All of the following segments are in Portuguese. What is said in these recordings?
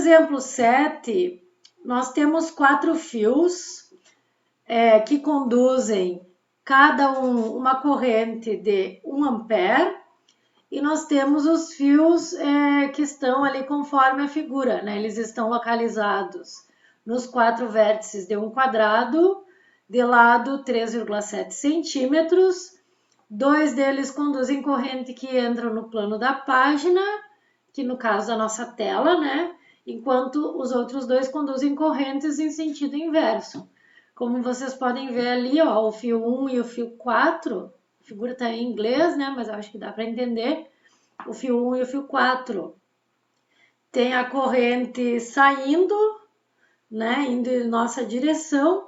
exemplo 7, nós temos 4 fios que conduzem cada uma corrente de 1 ampere, e nós temos os fios que estão ali conforme a figura, né? Eles estão localizados nos 4 vértices de um quadrado, de lado 3,7 centímetros. 2 deles conduzem corrente que entra no plano da página, que no caso da nossa tela, né? Enquanto os outros 2 conduzem correntes em sentido inverso. Como vocês podem ver ali, ó, o fio 1 e o fio 4, a figura está em inglês, né? Mas eu acho que dá para entender. O fio 1 e o fio 4 tem a corrente saindo, né? Indo em nossa direção.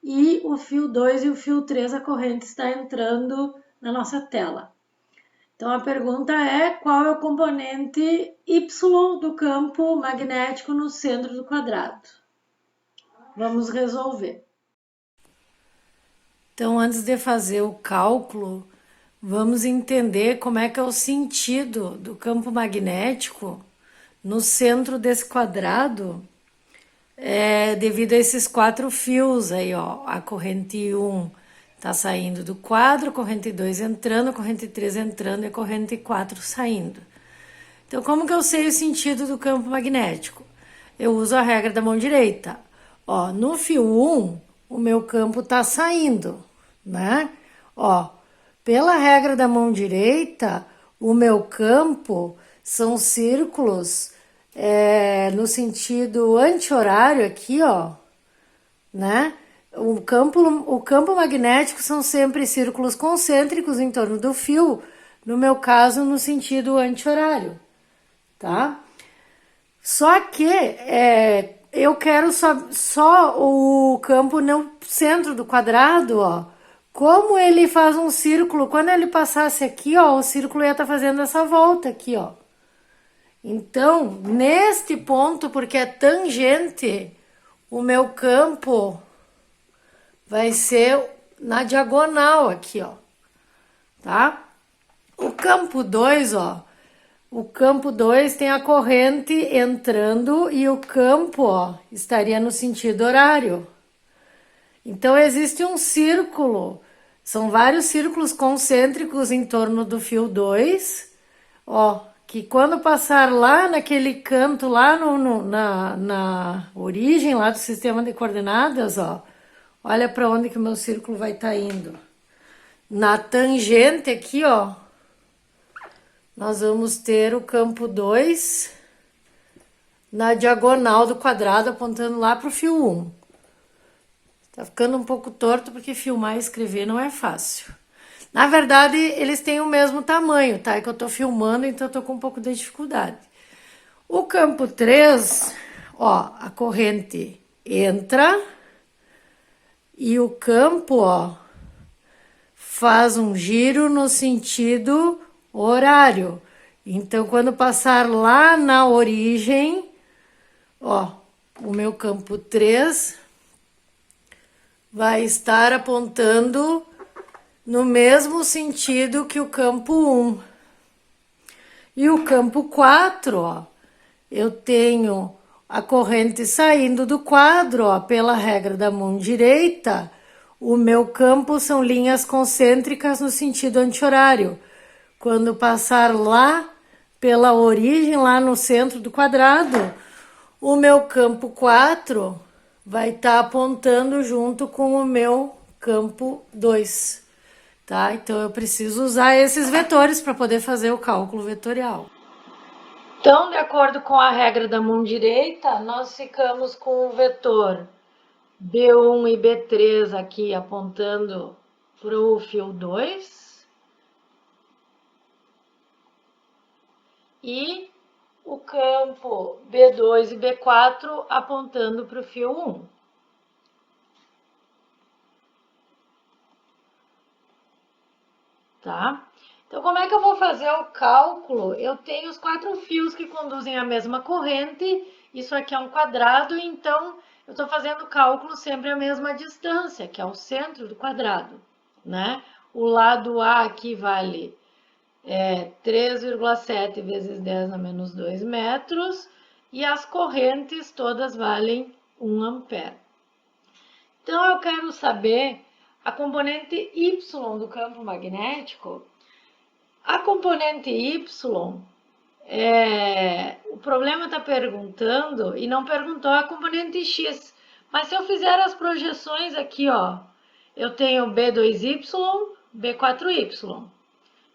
E o fio 2 e o fio 3, a corrente está entrando na nossa tela. Então a pergunta é: qual é o componente Y do campo magnético no centro do quadrado? Vamos resolver. Então, antes de fazer o cálculo, vamos entender como é que é o sentido do campo magnético no centro desse quadrado, devido a esses 4 fios aí, ó. A corrente 1 está saindo do quadro, a corrente 2 entrando, a corrente 3 entrando e a corrente 4 saindo. Então, como que eu sei o sentido do campo magnético? Eu uso a regra da mão direita. Ó, no fio 1, o meu campo está saindo, né? Ó, pela regra da mão direita, o meu campo são círculos no sentido anti-horário aqui, ó, né? O campo magnético são sempre círculos concêntricos em torno do fio, no meu caso, no sentido anti-horário, tá? Só que eu quero só o campo no centro do quadrado, ó. Como ele faz um círculo, quando ele passasse aqui, ó, o círculo ia estar fazendo essa volta aqui, ó. Então, neste ponto, porque é tangente, o meu campo vai ser na diagonal aqui, ó, tá? O campo 2, ó, o campo 2 tem a corrente entrando e o campo, ó, estaria no sentido horário. Então, existe um círculo, são vários círculos concêntricos em torno do fio 2, ó, que quando passar lá naquele canto, lá na origem lá do sistema de coordenadas, ó, olha para onde que o meu círculo vai estar indo. Na tangente aqui, ó, nós vamos ter o campo 2 na diagonal do quadrado, apontando lá para o fio 1. Tá ficando um pouco torto porque filmar e escrever não é fácil. Na verdade, eles têm o mesmo tamanho, tá? É que eu tô filmando, então eu tô com um pouco de dificuldade. O campo 3, ó, a corrente entra e o campo, ó, faz um giro no sentido horário. Então, quando passar lá na origem, ó, o meu campo 3 vai estar apontando no mesmo sentido que o campo 1. E o campo 4, ó, eu tenho a corrente saindo do quadro, ó, pela regra da mão direita, o meu campo são linhas concêntricas no sentido anti-horário. Quando passar lá pela origem, lá no centro do quadrado, o meu campo 4 vai estar apontando junto com o meu campo 2. Tá? Então, eu preciso usar esses vetores para poder fazer o cálculo vetorial. Então, de acordo com a regra da mão direita, nós ficamos com o vetor B1 e B3 aqui apontando para o fio 2 e o campo B2 e B4 apontando para o fio 1. Tá? Então, como é que eu vou fazer o cálculo? Eu tenho os 4 fios que conduzem a mesma corrente, isso aqui é um quadrado, então eu estou fazendo o cálculo sempre a mesma distância, que é o centro do quadrado, né? O lado A aqui vale 3,7 vezes 10 a menos 2 metros, e as correntes todas valem 1 ampere. Então, eu quero saber a componente Y do campo magnético. A componente Y, o problema está perguntando e não perguntou a componente X. Mas se eu fizer as projeções aqui, ó, eu tenho B2Y, B4Y,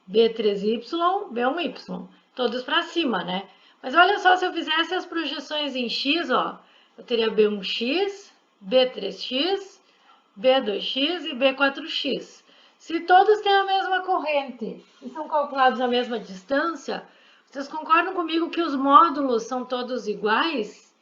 B3Y, B1Y, todos para cima, né? Mas olha só, se eu fizesse as projeções em X, ó, eu teria B1X, B3X, B2X e B4X. Se todos têm a mesma corrente e são calculados a mesma distância, vocês concordam comigo que os módulos são todos iguais?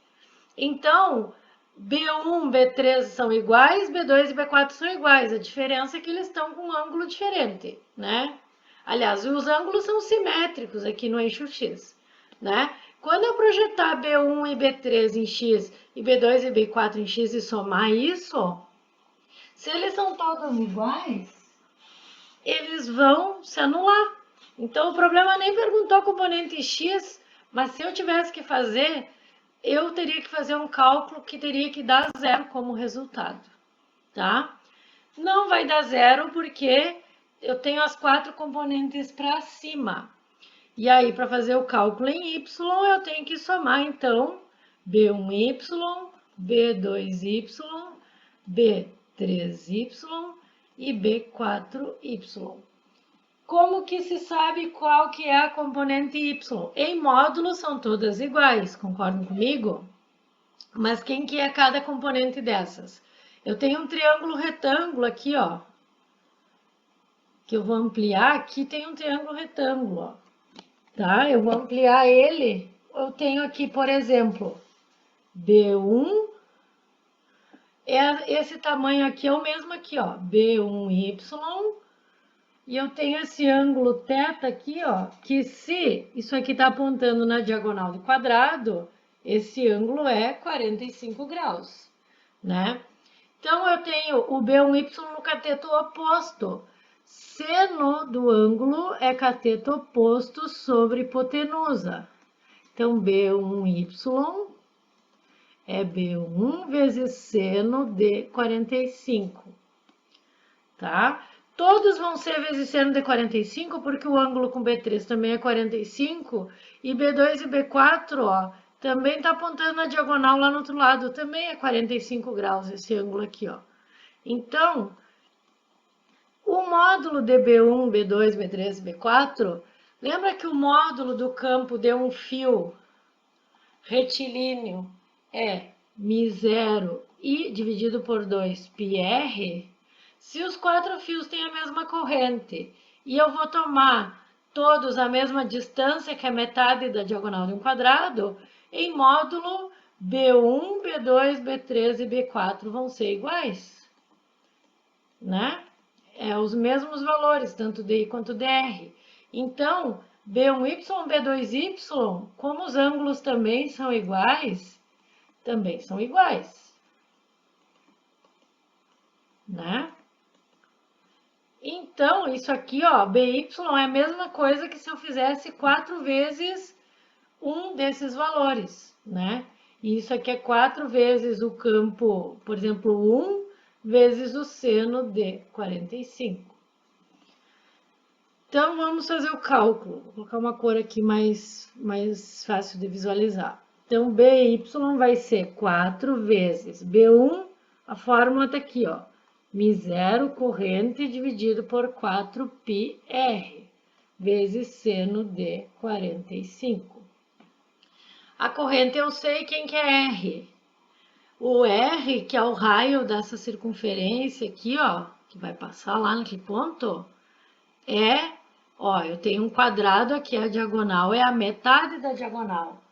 Então, B1, B3 são iguais, B2 e B4 são iguais. A diferença é que eles estão com um ângulo diferente, né? Aliás, os ângulos são simétricos aqui no eixo X, né? Quando eu projetar B1 e B3 em X e B2 e B4 em X e somar isso, se eles são todos iguais, eles vão se anular. Então, o problema nem perguntou a componente X, mas se eu tivesse que fazer, eu teria que fazer um cálculo que teria que dar zero como resultado, tá? Não vai dar zero porque eu tenho as 4 componentes para cima. E aí, para fazer o cálculo em Y, eu tenho que somar, então, B1Y, B2Y, B3Y e B4Y. Como que se sabe qual que é a componente Y? Em módulos são todas iguais, concordam comigo? Mas quem que é cada componente dessas? Eu tenho um triângulo retângulo aqui, ó, que eu vou ampliar. Aqui tem um triângulo retângulo, ó, tá? Eu vou ampliar ele. Eu tenho aqui, por exemplo, B1, esse tamanho aqui é o mesmo aqui, ó, B1Y, e eu tenho esse ângulo θ aqui, ó, que se isso aqui está apontando na diagonal do quadrado, esse ângulo é 45 graus, né? Então, eu tenho o B1Y no cateto oposto. Seno do ângulo é cateto oposto sobre hipotenusa. Então, B1Y é B1 vezes seno de 45, tá? Todos vão ser vezes seno de 45, porque o ângulo com B3 também é 45, e B2 e B4, ó, também está apontando na diagonal lá no outro lado, também é 45 graus esse ângulo aqui, ó. Então, o módulo de B1, B2, B3 e B4, lembra que o módulo do campo de um fio retilíneo é μ0 e dividido por 2 πr? Se os 4 fios têm a mesma corrente e eu vou tomar todos a mesma distância, que é metade da diagonal de um quadrado, em módulo B1, B2, B3 e B4 vão ser iguais, né? É os mesmos valores, tanto DI quanto DR. Então, B1Y, B2Y, como os ângulos também são iguais, né? Então, isso aqui, ó, BY é a mesma coisa que se eu fizesse 4 vezes um desses valores, né? E isso aqui é 4 vezes o campo, por exemplo, 1 vezes o seno de 45. Então, vamos fazer o cálculo. Vou colocar uma cor aqui mais fácil de visualizar. Então, BY vai ser 4 vezes B1, a fórmula está aqui, ó. μ0 corrente dividido por 4πr, vezes seno de 45. A corrente eu sei quem que é R. O R, que é o raio dessa circunferência aqui, ó, que vai passar lá naquele ponto, ó, eu tenho um quadrado aqui, a diagonal é a metade da diagonal.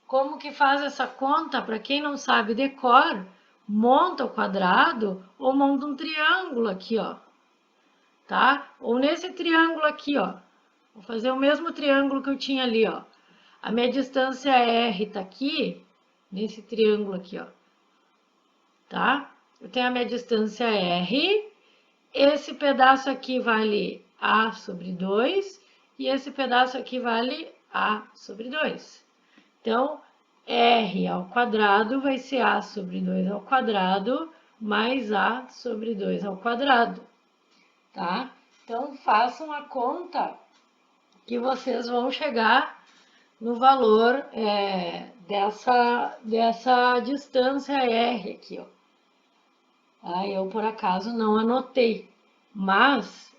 Como que faz essa conta? Para quem não sabe decor, monta o quadrado ou monta um triângulo aqui, ó, tá? Ou nesse triângulo aqui, ó, vou fazer o mesmo triângulo que eu tinha ali, ó. A minha distância R tá aqui, nesse triângulo aqui, ó, tá? Eu tenho a minha distância R, esse pedaço aqui vale A sobre 2 e esse pedaço aqui vale A sobre 2. Então, R ao quadrado vai ser A sobre 2 ao quadrado mais A sobre 2 ao quadrado, tá? Então, façam a conta que vocês vão chegar no valor dessa distância R aqui, ó. Eu, por acaso, não anotei, mas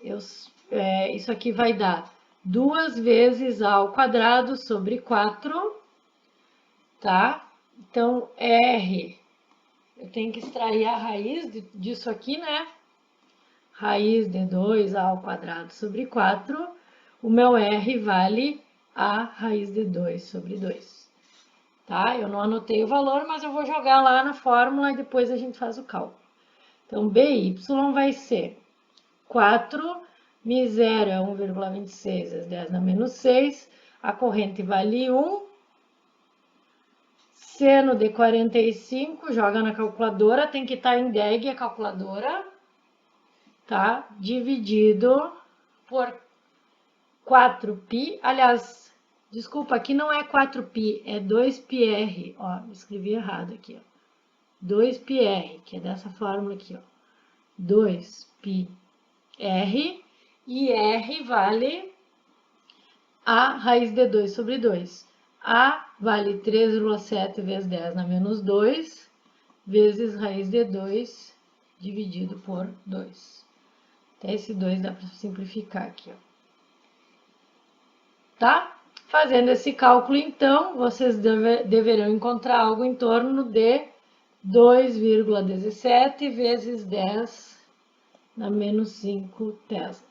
isso aqui vai dar 2 vezes A ao quadrado sobre 4, tá? Então, R, eu tenho que extrair a raiz disso aqui, né? Raiz de 2A ao quadrado sobre 4, o meu R vale a raiz de 2 sobre 2, tá? Eu não anotei o valor, mas eu vou jogar lá na fórmula e depois a gente faz o cálculo. Então, BY vai ser 4, mi0 é 1,26 vezes 10 na menos 6, a corrente vale 1, seno de 45, joga na calculadora, tem que estar em DEG a calculadora, tá? Dividido por 4π, aliás, desculpa, aqui não é 4π, é 2πr, ó, escrevi errado aqui, ó. 2πr, que é dessa fórmula aqui, ó. 2πr, e R vale a raiz de 2 sobre 2. A vale 3,7 vezes 10 na menos 2, vezes raiz de 2 dividido por 2. Até esse 2 dá para simplificar aqui, ó. Tá? Fazendo esse cálculo, então, vocês deverão encontrar algo em torno de 2,17 vezes 10 na menos 5 Tesla.